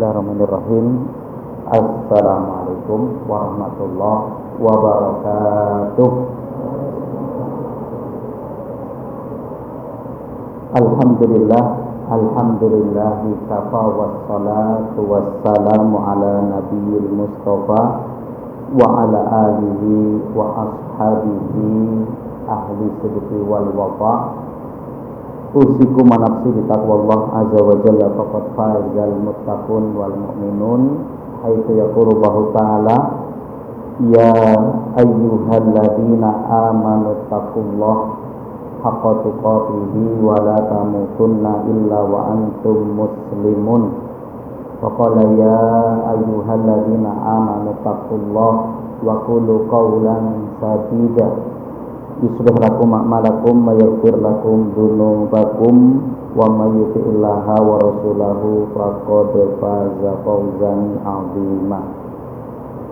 Bismillahirrahmanirrahim. Assalamualaikum warahmatullahi wabarakatuh. Alhamdulillah kafa wassalatu wassalamu ala nabiyil mustafa wa ala alihi wa ashabihi ahli sidqi wal wafa. Usikum nafsi bi taqwallah azza wa jalla faqad fazal muttaqun wal mu'minun. Haitsu yaqulu Allah ta'ala ya ayyuhalladzina amanu taqullaha haqqa tuqatih wa la tamutunna illa wa antum muslimun. Wa qala ya ayyuhalladzina amanu taqullaha wa qulu qawlan sadida yuslih lakum a'malakum wa yaghfir lakum dzunubakum wa may yuti'illaha wa rasulahu faqad faza fawzan 'azima.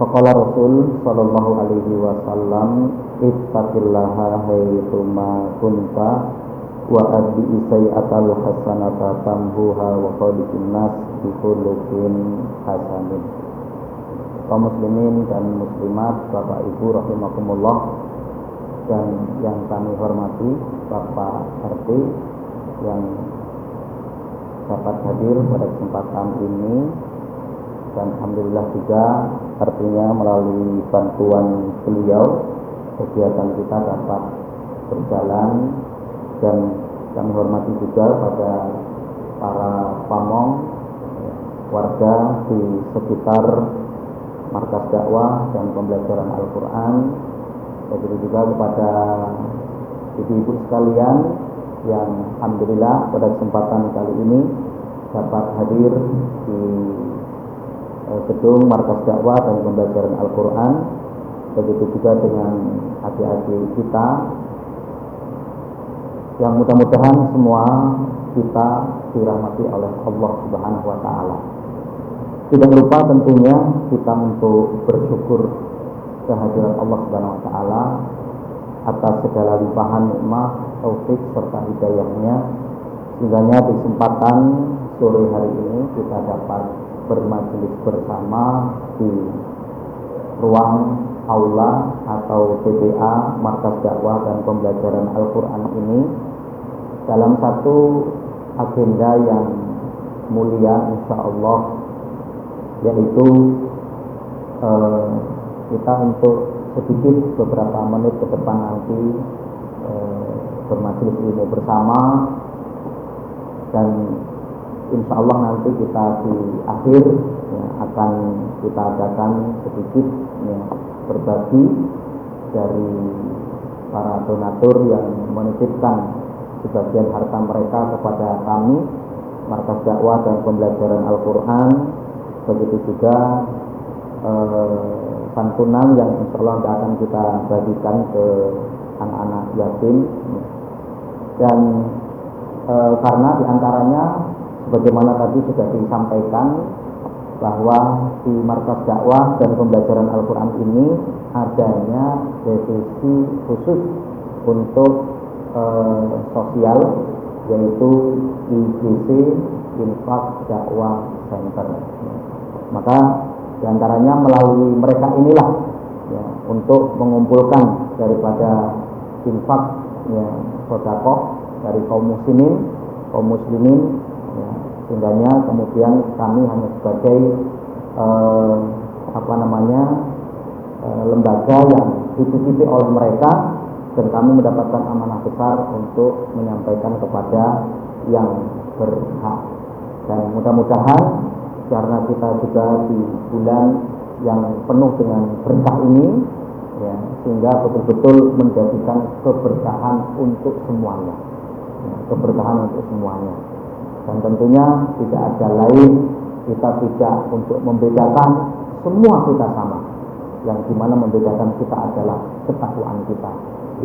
Faqala Rasul sallallahu alaihi wasallam ittaqillaha haitsu ma kunta wa addi sayyi'atal hasanata tamhuha wa khaliqin nas bi khuluqin hasanin. Kaum muslimin dan muslimat, Bapak Ibu rahimakumullah, dan yang kami hormati Bapak RT yang dapat hadir pada kesempatan ini, dan alhamdulillah juga artinya melalui bantuan beliau kegiatan kita dapat berjalan. Dan kami hormati juga pada para pamong warga di sekitar markas dakwah dan pembelajaran Al-Quran. Begitu juga kepada ibu-ibu sekalian yang alhamdulillah pada kesempatan kali ini dapat hadir di gedung markas dakwah dan pembelajaran Al-Quran. Begitu juga dengan adik-adik kita yang mudah-mudahan semua kita dirahmati oleh Allah Subhanahu wa Ta'ala. Tidak lupa tentunya kita untuk bersyukur kehadiran Allah Subhanahu wa Ta'ala atas segala limpahan nikmat, taufik serta hidayahnya, sehingga di kesempatan sore hari ini kita dapat bermajelis bersama di ruang aula atau TPA Markas Dakwah dan Pembelajaran Al-Quran ini dalam satu agenda yang mulia insyaallah, yaitu kita untuk sedikit beberapa menit ke depan nanti bermajelis ilmu bersama, dan insya Allah nanti kita di akhir akan kita adakan sedikit berbagi dari para donatur yang menitipkan sebagian harta mereka kepada kami Markas Dakwah dan Pembelajaran Al-Quran. Begitu juga santunan yang insya Allah akan kita bagikan ke anak-anak yatim. Dan karena diantaranya sebagaimana tadi sudah disampaikan bahwa di Markas Dakwah dan Pembelajaran Al-Quran ini adanya divisi khusus untuk sosial, yaitu IGC, Infak Dakwah Center. Maka diantaranya melalui mereka inilah untuk mengumpulkan daripada infak sedekah dari kaum muslimin sehingga kemudian kami hanya sebagai lembaga yang dititipi oleh mereka, dan kami mendapatkan amanah besar untuk menyampaikan kepada yang berhak. Dan mudah-mudahan karena kita juga di bulan yang penuh dengan berkah ini, sehingga betul-betul menjadikan keberkahan untuk semuanya, Dan tentunya tidak ada lain, kita tidak untuk membedakan, semua kita sama. Yang dimana membedakan kita adalah ketakwaan kita.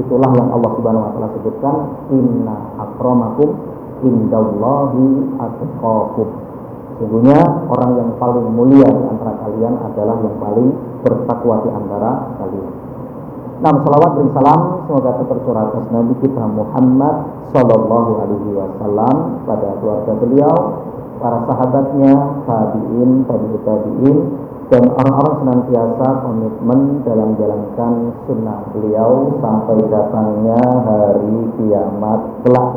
Itulah yang Allah Subhanahu wa Ta'ala sebutkan, inna akramakum indallahi atqakum. Sesungguhnya orang yang paling mulia di antara kalian adalah yang paling bertakwa di antara kalian. Nah, salawat dan salam semoga tercurah atas Nabi kita Muhammad sallallahu alaihi wasallam, pada keluarga beliau, para sahabatnya, tabi'in, tabi'in, dan orang-orang senantiasa komitmen dalam menjalankan sunnah beliau sampai datangnya hari kiamat kelak.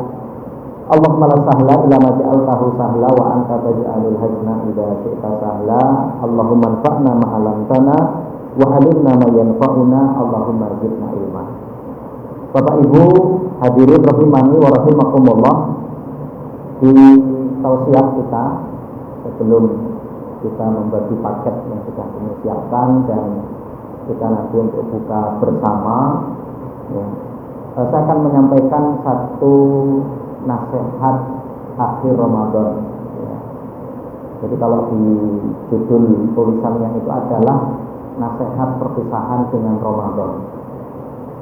Allahumma la sahla illa ma ja'altahu sahla wa anta taj'alul hazna idza syi'ta sahla. Allahumma anfa'na ma 'allamtana wa 'allimna ma yanfa'una. Allahumma zidna ilma. Bapak Ibu hadirin rahimani wa rahimakumullah, di tausiah kita sebelum kita membagi paket yang sudah kami siapkan dan kita nanti untuk buka bersama, ya, saya akan menyampaikan satu nasihat akhir Ramadan, ya. Jadi kalau di judul tulisannya itu adalah nasihat perpisahan dengan Ramadan.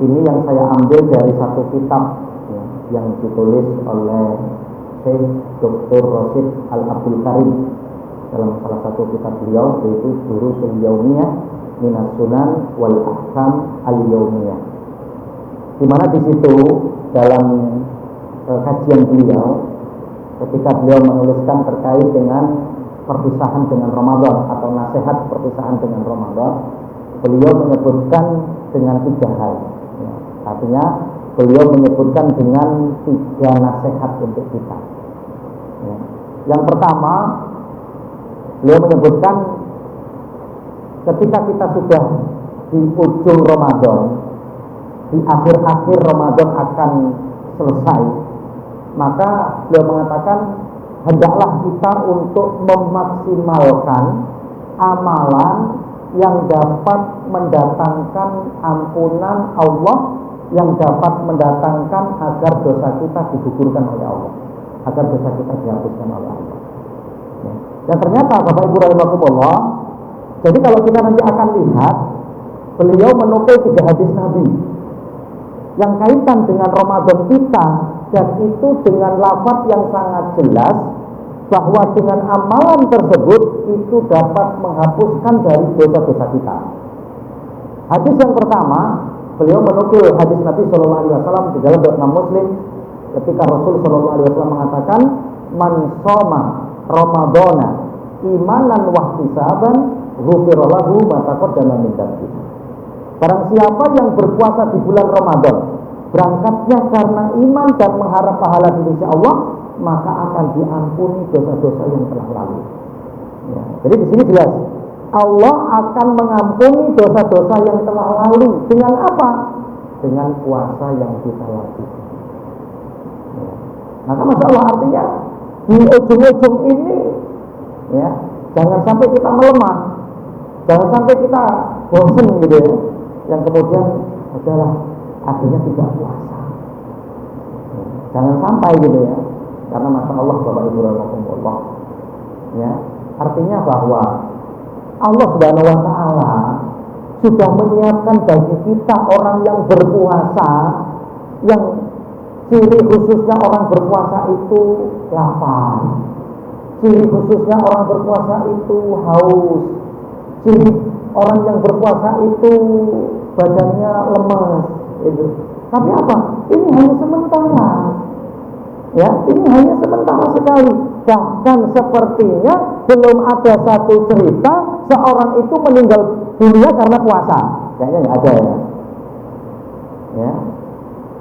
Ini yang saya ambil dari satu kitab, ya, yang ditulis oleh Syekh Dr. Rasyid Al-Abdul Karim dalam salah satu kitab beliau, yaitu Durusul Yaumiyah Minas Sunan wal Ahkam Al-Yaumiyah, di mana di situ dalam kajian beliau ketika beliau menuliskan terkait dengan perpisahan dengan Ramadan atau nasihat perpisahan dengan Ramadan, beliau menyebutkan dengan 3 hal, ya. Artinya beliau menyebutkan dengan 3 nasihat untuk kita, ya. Yang pertama, beliau menyebutkan ketika kita sudah di ujung Ramadan, di akhir-akhir Ramadan akan selesai, maka beliau mengatakan hendaklah kita untuk memaksimalkan amalan yang dapat mendatangkan ampunan Allah, yang dapat mendatangkan agar dosa kita digugurkan oleh Allah, agar dosa kita dihapuskan oleh Allah, ya. Dan ternyata Bapak Ibu rahimakumullah, jadi kalau kita nanti akan lihat, beliau menukil 3 hadis Nabi yang kaitan dengan Ramadan kita, dan itu dengan lafaz yang sangat jelas bahwa dengan amalan tersebut itu dapat menghapuskan dari dosa-dosa kita. Hadis yang pertama, beliau menukil hadis Nabi Shallallahu Alaihi Wasallam di dalam Imam Muslim, ketika Rasul Shallallahu Alaihi Wasallam mengatakan, "Man shoma Ramadana imanan wa ihtisaban, ghufira lahu ma taqaddama min dzambi." Barang siapa yang berpuasa di bulan Ramadan, berangkatnya karena iman dan mengharap pahala di sisi Allah, maka akan diampuni dosa-dosa yang telah lalu, ya. Jadi di sini jelas Allah akan mengampuni dosa-dosa yang telah lalu dengan apa? Dengan puasa yang kita lakukan, ya. Maka masya Allah, artinya di ujung-ujung ini, ya, jangan sampai kita melemah, jangan sampai kita bosan gitu, ya, yang kemudian adalah akhirnya tidak puasa, ya. Jangan sampai gitu, ya. Karena masya Allah Bapak Ibu rahimahumullah, ya, artinya bahwa Allah Subhanahu Wa Taala sudah menyiapkan bagi kita orang yang berpuasa, yang ciri khususnya orang berpuasa itu lapar, ciri khususnya orang berpuasa itu haus, ciri orang yang berpuasa itu badannya lemas, gitu. Tapi apa? Ini hanya sementara, ya, ini hanya sementara sekali. Bahkan sepertinya belum ada satu cerita seorang itu meninggal dunia karena puasa, kayaknya nggak ada, ya. Ya.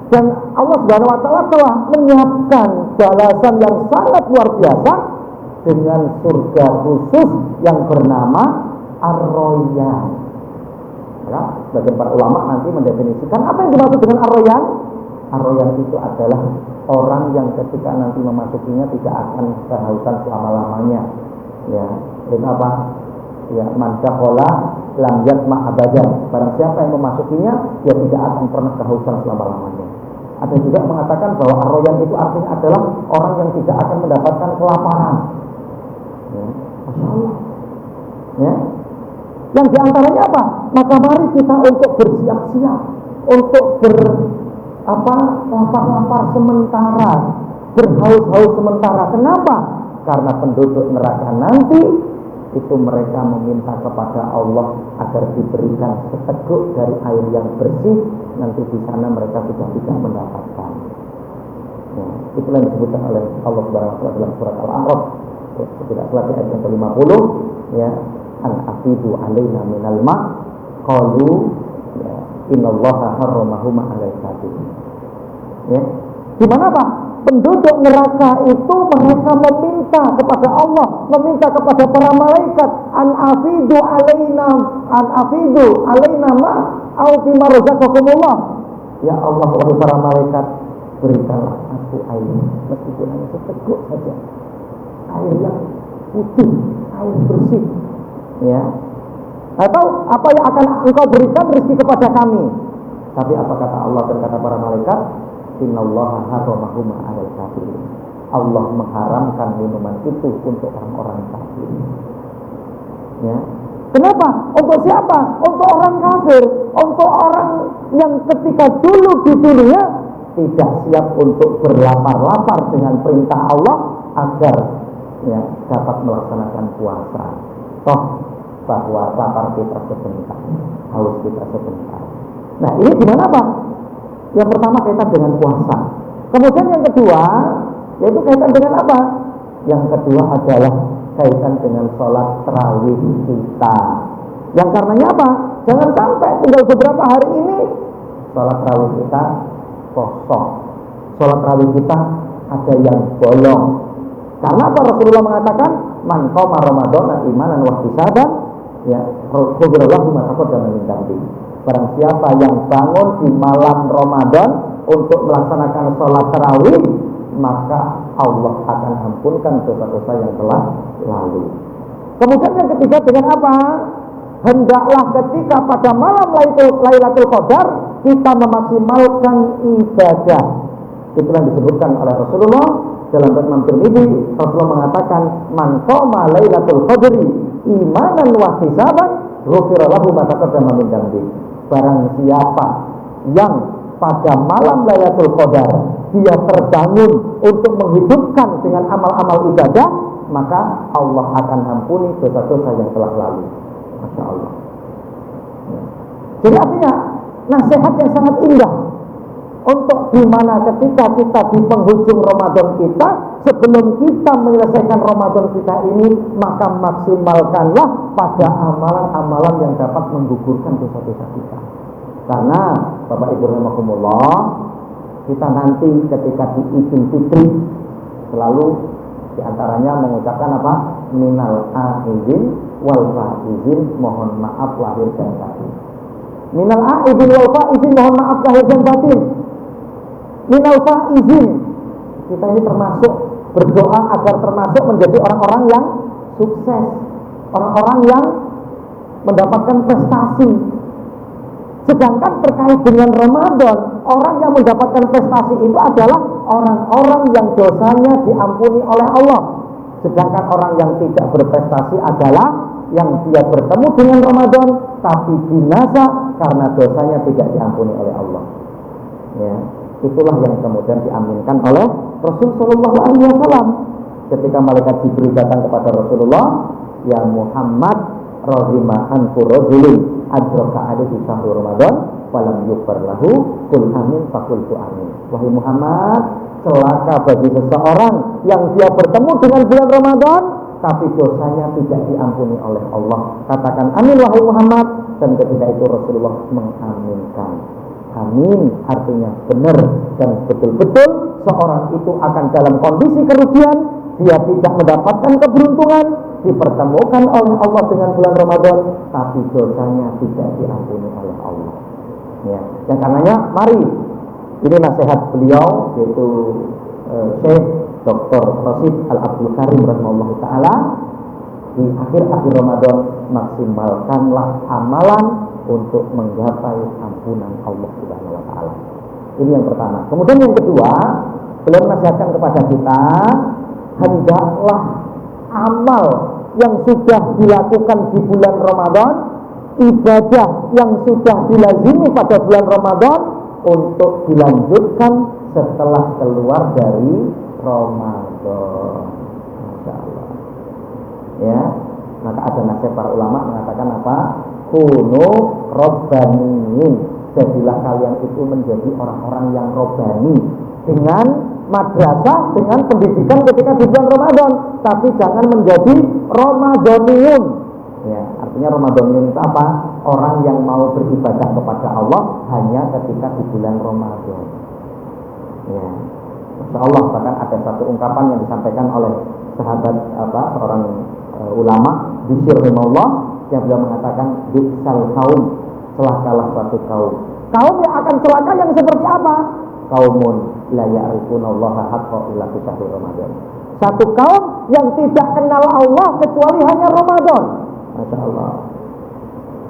Dan Allah Subhanahu Wa Taala telah menyiapkan balasan yang sangat luar biasa dengan surga khusus yang bernama Ar-Royan. Ya, sebagian para ulama nanti mendefinisikan apa yang dimaksud dengan Ar-Royan. Ar-Royan itu adalah orang yang ketika nanti memasukinya tidak akan kehausan selama-lamanya, ya. Itu apa? Ya, man dakhala lam yatma abadan. Barang siapa yang memasukinya, dia tidak akan pernah kehausan selama-lamanya. Ada juga mengatakan bahwa Ar-Royan itu artinya adalah orang yang tidak akan mendapatkan kelaparan, ya. Masya Allah, ya. Yang diantaranya apa? Maka mari kita untuk bersiap-siap, untuk lapar-lapar sementara, berhaus-haus sementara. Kenapa? Karena penduduk neraka nanti itu mereka meminta kepada Allah agar diberikan seteguk dari air yang bersih. Nanti di sana mereka sudah tidak mendapatkan, ya. Itulah yang disebutkan oleh Allah Subhanahu Wa Taala dalam surat Al-A'raf, tidak salah di ayat yang ke-50 ya, an afidu alaina minal ma qalu ya innallaha harramahuma 'alal kafirin. Ya. Di mana Pak? Penduduk neraka itu mereka meminta kepada Allah, meminta kepada para malaikat, an afidu alaina ma au bima razaqakumullah. Ya Allah, wahai para malaikat, berikanlah aku air, meskipun hanya seteguk saja, air yang putih, air bersih, ya. Atau apa yang akan engkau berikan rezeki kepada kami? Tapi apa kata Allah dan kata para malaikat? Innallaha harramahuma 'alal kafirin. Allah mengharamkan minuman itu untuk orang-orang kafir. Ya. Kenapa? Untuk siapa? Untuk orang kafir, untuk orang yang ketika dulu di dunia tidak siap untuk berlapar-lapar dengan perintah Allah agar ya dapat melaksanakan puasa. Toh bahwa lapar kita sebentar, haus kita sebentar. Nah, ini gimana Pak? Yang pertama kaitan dengan puasa. Kemudian yang kedua yaitu kaitan dengan apa? Yang kedua adalah kaitan dengan sholat tarawih kita. Yang karenanya apa? Jangan sampai tinggal beberapa hari ini sholat tarawih kita kosong, sholat tarawih kita ada yang bolong. Karena apa? Rasulullah mengatakan man qama ramadhana imanan wa ihtisaban ya ghufirallahu ma taqaddama min dzambi. Barang siapa yang bangun di malam Ramadan untuk melaksanakan sholat tarawih, maka Allah akan ampunkan dosa-dosa yang telah lalu. Kemudian yang ketiga dengan apa? Hendaklah ketika pada malam Lailatul Qadar kita memaksimalkan ibadah. Itu yang disebutkan oleh Rasulullah dalam Imam Tirmidzi. Rasulullah mengatakan man qama Lailatul Qadri imanan wa ihtisaban ghufira lahu ma taqaddama min dzambi. Barang siapa yang pada malam Lailatul Qadar dia terbangun untuk menghidupkan dengan amal-amal ibadah, maka Allah akan ampuni dosa-dosa yang telah lalu. Masya Allah. Jadi artinya nasihat yang sangat indah untuk dimana ketika kita di penghujung Ramadan kita, sebelum kita menyelesaikan Ramadan kita ini, maka maksimalkanlah pada amalan-amalan yang dapat menggugurkan dosa-dosa kita. Karena Bapak Ibu rahimakumullah, kita nanti ketika di Idul Fitri selalu diantaranya mengucapkan apa? Minal aidin wal faizin, mohon maaf lahir dan batin. Minal aidin wal faizin, mohon maaf lahir dan batin. Minal faizin, kita ini termasuk berdoa agar termasuk menjadi orang-orang yang sukses, orang-orang yang mendapatkan prestasi. Sedangkan terkait dengan Ramadan, orang yang mendapatkan prestasi itu adalah orang-orang yang dosanya diampuni oleh Allah. Sedangkan orang yang tidak berprestasi adalah yang dia bertemu dengan Ramadan tapi binasa karena dosanya tidak diampuni oleh Allah. Ya, itulah yang kemudian diaminkan oleh Rasul Shallallahu Alaihi Wasallam ketika malaikat Jibril datang kepada Rasulullah, ya Muhammad, rahimah anfu rajulin ajraka alaihi syahru Ramadan falam yughfar lahu qul amin faqultu amin. Wahai Muhammad, celaka bagi seseorang yang dia bertemu dengan bulan Ramadan tapi dosanya tidak diampuni oleh Allah. Katakan amin wahai Muhammad, dan ketika itu Rasulullah mengaminkan. Amin artinya benar dan betul-betul seorang itu akan dalam kondisi kerugian, dia tidak mendapatkan keberuntungan, dipertemukan oleh Allah dengan bulan Ramadan tapi dosanya tidak diampuni oleh Allah. Ya, yang karenanya mari, ini nasihat beliau yaitu Syekh Dr. Rasid Al-Abdul Karim rahimahullah ta'ala, di akhir-akhir Ramadan maksimalkanlah amalan untuk menggapai ampunan Allah Subhanahu wa ta'ala. Ini yang pertama. Kemudian yang kedua, beliau menasihatkan kepada kita, hendaklah amal yang sudah dilakukan di bulan Ramadan, ibadah yang sudah dilazimi pada bulan Ramadan untuk dilanjutkan setelah keluar dari Ramadan. Masya Allah. Ya, maka ada nasihat para ulama mengatakan apa? Kunu robbaniyin. Jadilah kalian itu menjadi orang-orang yang robbani dengan madrasah dengan pendidikan ketika di bulan Ramadan, tapi jangan menjadi Ramadhaniun. Ya, artinya Ramadhaniun itu apa? Orang yang mau beribadah kepada Allah hanya ketika di bulan Ramadan. Ya, Masya Allah, bahkan ada satu ungkapan yang disampaikan oleh sahabat seorang ulama Bishr rahimahullah, yang beliau mengatakan bi'sal kaum, celakalah suatu kaum. Kaum yang akan celaka yang seperti apa? Kaumun la ya'rifunallaha haqqa illa fi syahr Ramadan. Satu kaum yang tidak kenal Allah kecuali hanya Ramadan. Masya Allah.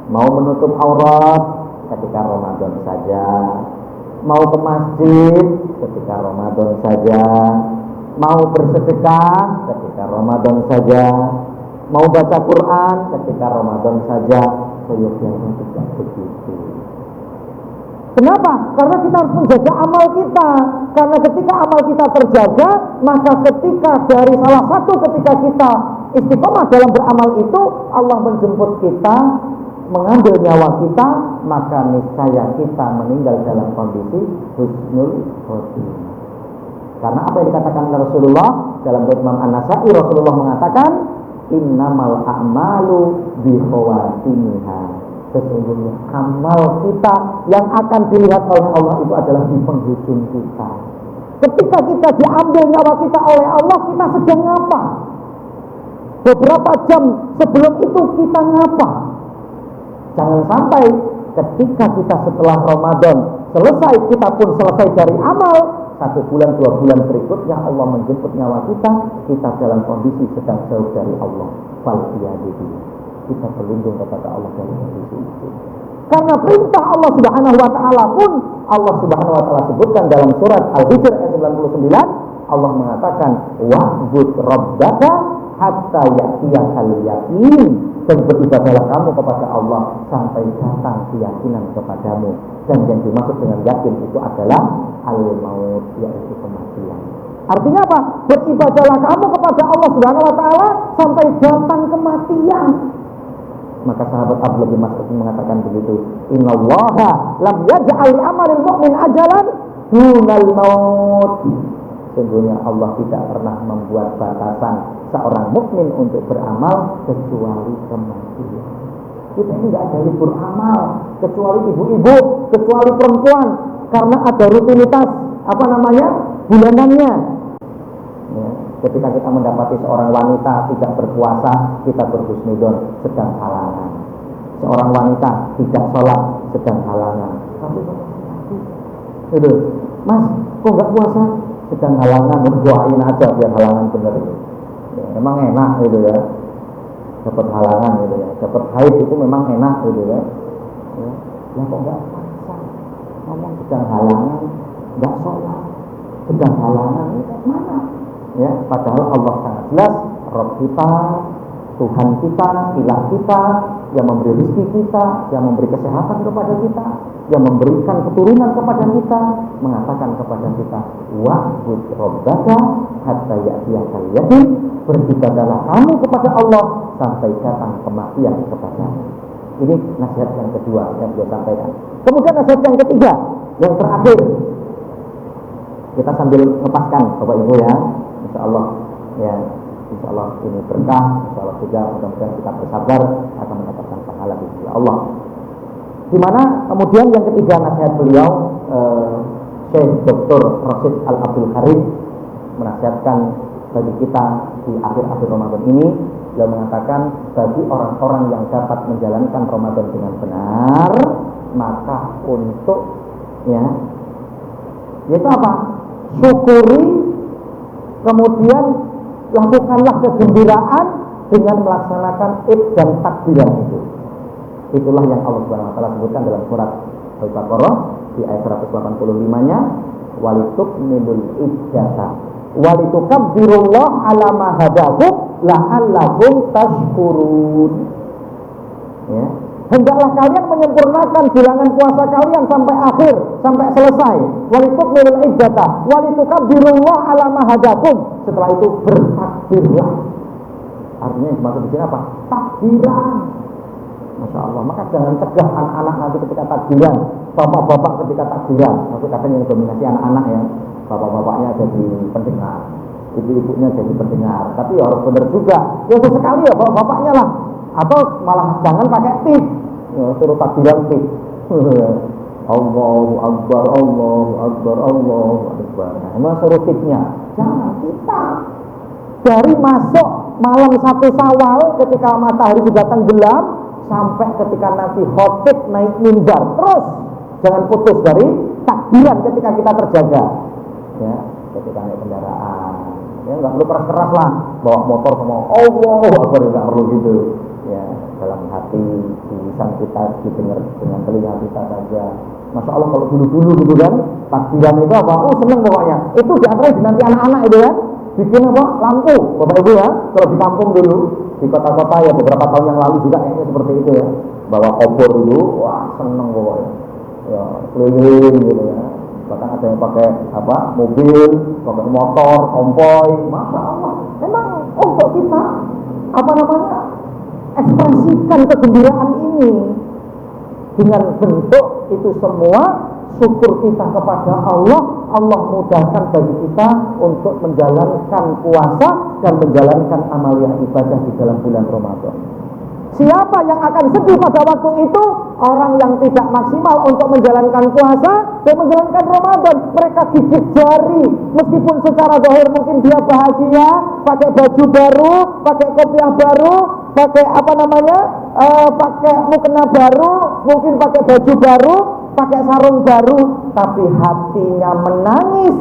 Mau menutup aurat ketika Ramadan saja, mau ke masjid ketika Ramadan saja, mau bersedekah ketika Ramadan saja, mau baca Quran ketika Ramadan saja. Seyogyanya tidak begitu. Kenapa? Karena kita harus menjaga amal kita. Karena ketika amal kita terjaga, maka ketika dari salah satu ketika kita istiqomah dalam beramal itu, Allah menjemput kita, mengambil nyawa kita, maka niscaya kita meninggal dalam kondisi husnul khotimah. Karena apa yang dikatakan oleh Rasulullah dalam riwayat Imam An-Nasa'i, Rasulullah mengatakan innamal a'malu bikhawatimiha. Sesungguhnya amal kita yang akan dilihat oleh Allah itu adalah di penghujung kita. Ketika kita diambil nyawa kita oleh Allah, kita sedang ngapa? Beberapa jam sebelum itu kita ngapa? Jangan sampai ketika kita setelah Ramadan selesai, kita pun selesai dari amal, 1 bulan 2 bulan berikutnya Allah menjemput nyawa kita dalam kondisi sedang jauh dari Allah. Falqiyadidin. Kita berlindung kepada Allah dari kondisi itu. Karena perintah Allah Subhanahu wa taala pun Allah Subhanahu wa taala sebutkan dalam surat Al-Hijr ayat 99, Allah mengatakan wa'bud rabbaka hatta ya'tiyakal yaqin. Dan beribadahlah kamu kepada Allah sampai datang keyakinan kepadamu. Dan yang dimaksud dengan yakin itu adalah al-maut, yaitu kematian. Artinya apa? Beribadahlah kamu kepada Allah Subhanahu wa taala sampai datang kematian. Maka sahabat Abdullah bin Mas'ud mengatakan begitu, innallaha lam yaj'al li amalil mu'min ajalan dunal maut. Sesungguhnya Allah tidak pernah membuat batasan seorang mukmin untuk beramal kecuali kematian. Kita ini tidak ada libur amal, kecuali ibu-ibu, kecuali perempuan, karena ada rutinitas bulanannya. Ya, ketika kita mendapati seorang wanita tidak berpuasa, kita berhusnudon, sedang halangan. Seorang wanita tidak sholat, sedang halangan. Tapi itu, Mas, kok nggak puasa? Sedang halangan, doain aja biar halangan benar. Ya, memang enak gitu ya, dapat halangan gitu ya, dapat haid itu memang enak gitu ya. Ya kok nggak puasa? Ngomong sedang halangan, nggak sholat, sedang halangan, itu mana? Ya, padahal Allah sangat jelas, Rabb kita, Tuhan kita, Ilah kita, yang memberi rezeki kita, yang memberi kesehatan kepada kita, yang memberikan keturunan kepada kita, mengatakan kepada kita, wa'bud rabbaka hatta ya'tiyakal yaqin. Beribadahlah kamu kepada Allah sampai datang kematian kepadamu. Ini nasihat yang kedua yang beliau sampaikan. Kemudian nasihat yang ketiga, yang terakhir, kita sambil lepaskan Bapak Ibu ya, Insya Allah ya, Insya Allah ini berkah, Insya Allah juga mudah-mudahan kita bersabar akan mendapatkan pahala di sisi Allah. Di mana kemudian yang ketiga nasihat beliau, Syekh Dr. Rasid Al-Abdul Karim menasihatkan bagi kita di akhir-akhir Ramadan ini. Beliau mengatakan bagi orang-orang yang dapat menjalankan Ramadan dengan benar, maka untuk yaitu apa? Syukuri, kemudian lakukanlah kegembiraan dengan melaksanakan id dan takbiran itu. Itulah yang Allah Subhanahu wa taala sebutkan dalam surat Al-Baqarah di ayat 185-nya, walitukmilul iddata walitukabbirullaha ala ma hadakum la'allakum tashkurun. Ya, hendaklah kalian menyempurnakan bilangan puasa kalian sampai akhir, sampai selesai. Walitukmilul iddata walitukabbirullaha ala ma hadakum. Setelah itu bertakbirlah. Artinya maksud di sini apa? Takbiran. Masya Allah. Maka jangan cegah anak-anak nanti ketika takbiran, bapak-bapak ketika takbiran. Tapi kadang yang dominasi anak-anak ya, bapak-bapaknya jadi pendengar, ibu-ibunya jadi pendengar. Tapi ya harus benar juga. Ya sesekali ya bapak-bapaknya lah. Atau malah jangan pakai tip, ya, suruh takbiran tip. Allahu Akbar, Allahu Akbar, Allahu Akbar. Nah, suruh tipnya. Jangan, kita dari masuk malam 1 Syawal ketika matahari sudah tenggelam sampai ketika nanti khotib naik mimbar, terus jangan putus dari takbiran ketika kita terjaga. Ya, ketika naik kendaraan, ya nggak perlu keras-keras lah, bawa motor semua Allahu Akbar, nggak perlu gitu. Ya, dalam hati, di lisan kita didengar dengan telinga kita saja. Masya Allah, kalau dulu-dulu gitu kan, takbiran itu apa? Oh seneng pokoknya. Itu diantaranya dinanti anak-anak itu kan, bikin apa? Lampu, bapak ibu ya. Kalau di kampung dulu, di kota-kota ya beberapa tahun yang lalu juga kayaknya seperti itu ya. Bawa obor dulu, wah seneng pokoknya. Ya keliling gitu ya. Bahkan ada yang pakai apa? Mobil, pakai motor, konvoy. Masya Allah. Memang untuk kita apa namanya? Ekspresikan kegembiraan ini dengan bentuk itu semua syukur kita kepada Allah. Allah mudahkan bagi kita untuk menjalankan puasa dan menjalankan amaliyah ibadah di dalam bulan Ramadan. Siapa yang akan sedih pada waktu itu? Orang yang tidak maksimal untuk menjalankan puasa dan menjalankan Ramadan. Mereka gigit jari, meskipun secara zahir mungkin dia bahagia, pakai baju baru, pakai kopiah baru, pakai apa namanya, pakai mukena baru, mungkin pakai baju baru, pakai sarung baru, tapi hatinya menangis,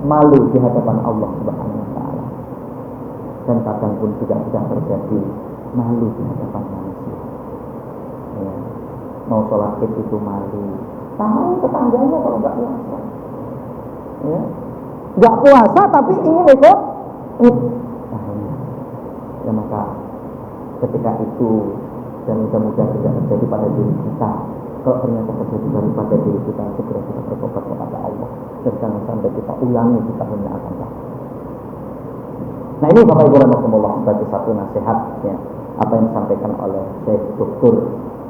malu di hadapan Allah Subhanahu wa taala. Dan kadang pun juga sudah terjadi malu di hadapan manusia. Ya. Mau sholat Id itu malu, sama tetangganya kalau nggak puasa. Ya. Nggak puasa tapi ingin ikut Id. Ya maka ketika itu, dan mudah-mudahan tidak terjadi pada diri kita. Kalau ternyata terjadi pada diri kita, segera kita bertobat kepada Allah. Dan jangan sampai kita ulangi di tahun yang akan datang. Nah ini Bapak Ibu rahimakumullah sebagai satu nasihat ya, apa yang disampaikan oleh Syekh Dr.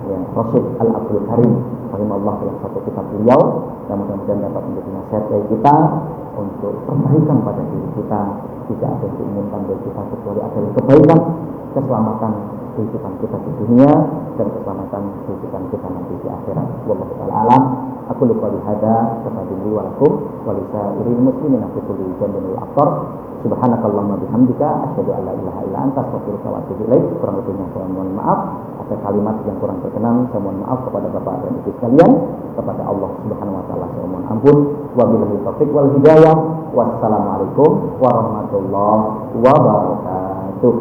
ya, Rasyid Al-Abdul Karim rahimahullah dalam satu kitab beliau, yang mudah-mudahan dapat menjadi nasihat bagi kita untuk perbaikan pada diri kita. Tidak ada yang diinginkan dari kita kecuali ada kebaikan, keselamatan kehidupan kita di dunia dan keselamatan kehidupan kita nanti di akhirat. Wallahu ta'ala alam. Aku lupa lihada kepaduli walakum walisairil muslimin fi kulli jannil aqtar. Subhanakallahumma bihamdika asyhadu an la ilaha illa anta astaghfiruka wa atubu ilaik. Kurang lebihnya saya mohon maaf. Ada kalimat yang kurang berkenan, saya mohon maaf kepada Bapak dan Ibu sekalian. Kepada Allah Subhanahu wa taala saya mohon ampun. Wabillahi taufiq wal hidayah. Wassalamualaikum warahmatullahi wabarakatuh.